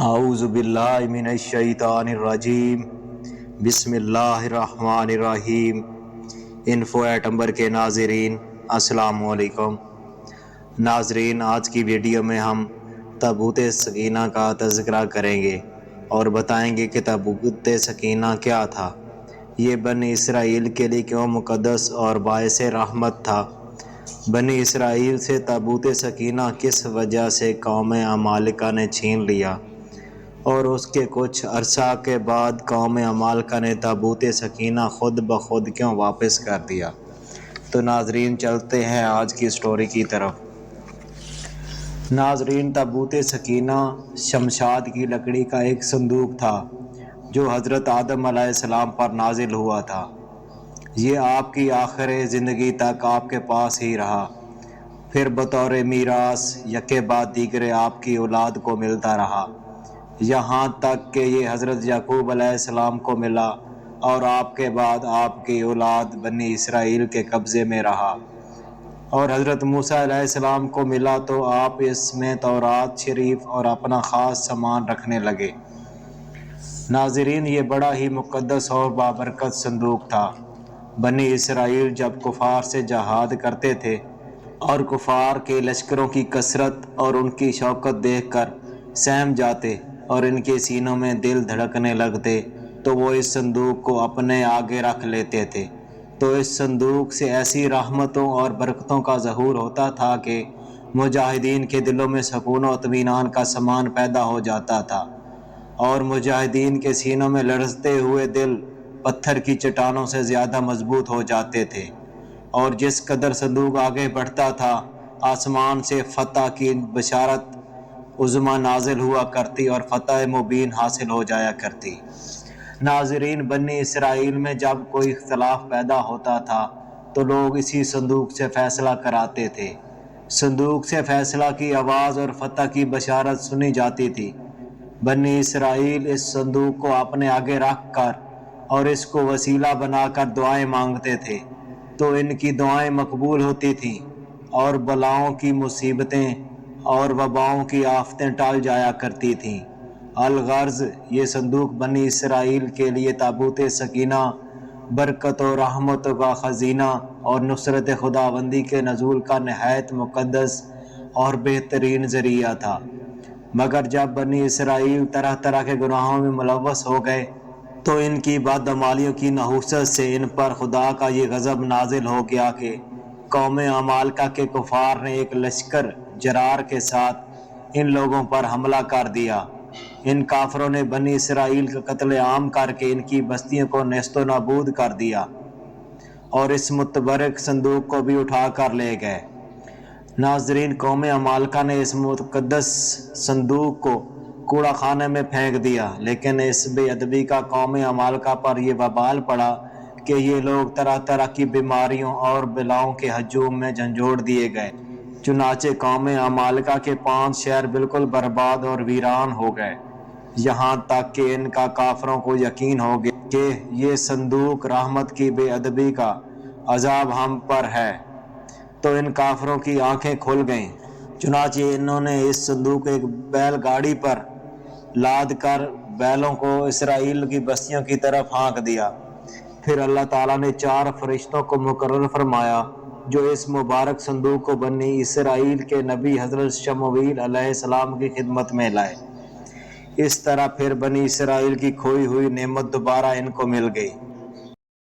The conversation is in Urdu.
اعوذ باللہ من الشیطان الرجیم، بسم اللہ الرحمن الرحیم۔ انفو ایٹمبر کے ناظرین السلام علیکم۔ ناظرین، آج کی ویڈیو میں ہم تابوت سکینہ کا تذکرہ کریں گے اور بتائیں گے کہ تابوت سکینہ کیا تھا، یہ بنی اسرائیل کے لیے کیوں مقدس اور باعث رحمت تھا، بنی اسرائیل سے تابوت سکینہ کس وجہ سے قوم عمالقہ نے چھین لیا، اور اس کے کچھ عرصہ کے بعد قوم عمالقہ نے تابوت سکینہ خود بخود کیوں واپس کر دیا۔ تو ناظرین، چلتے ہیں آج کی سٹوری کی طرف۔ ناظرین، تابوت سکینہ شمشاد کی لکڑی کا ایک صندوق تھا جو حضرت آدم علیہ السلام پر نازل ہوا تھا۔ یہ آپ کی آخر زندگی تک آپ کے پاس ہی رہا، پھر بطور میراث یکے بعد دیگرے آپ کی اولاد کو ملتا رہا، یہاں تک کہ یہ حضرت یعقوب علیہ السلام کو ملا اور آپ کے بعد آپ کی اولاد بنی اسرائیل کے قبضے میں رہا، اور حضرت موسیٰ علیہ السلام کو ملا تو آپ اس میں تورات شریف اور اپنا خاص سامان رکھنے لگے۔ ناظرین، یہ بڑا ہی مقدس اور بابرکت صندوق تھا۔ بنی اسرائیل جب کفار سے جہاد کرتے تھے اور کفار کے لشکروں کی کثرت اور ان کی شوکت دیکھ کر سہم جاتے اور ان کے سینوں میں دل دھڑکنے لگتے تو وہ اس صندوق کو اپنے آگے رکھ لیتے تھے، تو اس صندوق سے ایسی رحمتوں اور برکتوں کا ظہور ہوتا تھا کہ مجاہدین کے دلوں میں سکون و اطمینان کا سامان پیدا ہو جاتا تھا، اور مجاہدین کے سینوں میں لرزتے ہوئے دل پتھر کی چٹانوں سے زیادہ مضبوط ہو جاتے تھے، اور جس قدر صندوق آگے بڑھتا تھا آسمان سے فتح کی بشارت عظمیٰ نازل ہوا کرتی اور فتح مبین حاصل ہو جایا کرتی۔ ناظرین، بنی اسرائیل میں جب کوئی اختلاف پیدا ہوتا تھا تو لوگ اسی صندوق سے فیصلہ کراتے تھے۔ صندوق سے فیصلہ کی آواز اور فتح کی بشارت سنی جاتی تھی۔ بنی اسرائیل اس صندوق کو اپنے آگے رکھ کر اور اس کو وسیلہ بنا کر دعائیں مانگتے تھے تو ان کی دعائیں مقبول ہوتی تھیں اور بلاؤں کی مصیبتیں اور وباؤں کی آفتیں ٹل جایا کرتی تھیں۔ الغرض، یہ صندوق بنی اسرائیل کے لیے تابوت سکینہ، برکت و رحمت کا خزینہ اور نصرت خداوندی کے نزول کا نہایت مقدس اور بہترین ذریعہ تھا۔ مگر جب بنی اسرائیل طرح طرح کے گناہوں میں ملوث ہو گئے تو ان کی بدعمالیوں کی نحوست سے ان پر خدا کا یہ غضب نازل ہو گیا کہ قوم عمالقہ کے کفار نے ایک لشکر جرار کے ساتھ ان لوگوں پر حملہ کر دیا۔ ان کافروں نے بنی اسرائیل کا قتل عام کر کے ان کی بستیوں کو نیست و نابود کر دیا اور اس متبرک صندوق کو بھی اٹھا کر لے گئے۔ ناظرین، قوم عمالقہ نے اس مقدس صندوق کو کوڑا خانے میں پھینک دیا، لیکن اس بے ادبی کا قوم عمالقہ پر یہ وبال پڑا کہ یہ لوگ طرح طرح کی بیماریوں اور بلاؤں کے ہجوم میں جھنجھوڑ دیے گئے۔ چنانچہ قوم عمالقہ کے 5 شہر بالکل برباد اور ویران ہو گئے، یہاں تک کہ ان کا کافروں کو یقین ہو گیا کہ یہ صندوق رحمت کی بے ادبی کا عذاب ہم پر ہے، تو ان کافروں کی آنکھیں کھل گئیں۔ چنانچہ انہوں نے اس صندوق ایک بیل گاڑی پر لاد کر بیلوں کو اسرائیل کی بستیوں کی طرف ہانک دیا۔ پھر اللہ تعالیٰ نے 4 فرشتوں کو مقرر فرمایا جو اس مبارک صندوق کو بنی اسرائیل کے نبی حضرت شمویل علیہ السلام کی خدمت میں لائے۔ اس طرح پھر بنی اسرائیل کی کھوئی ہوئی نعمت دوبارہ ان کو مل گئی۔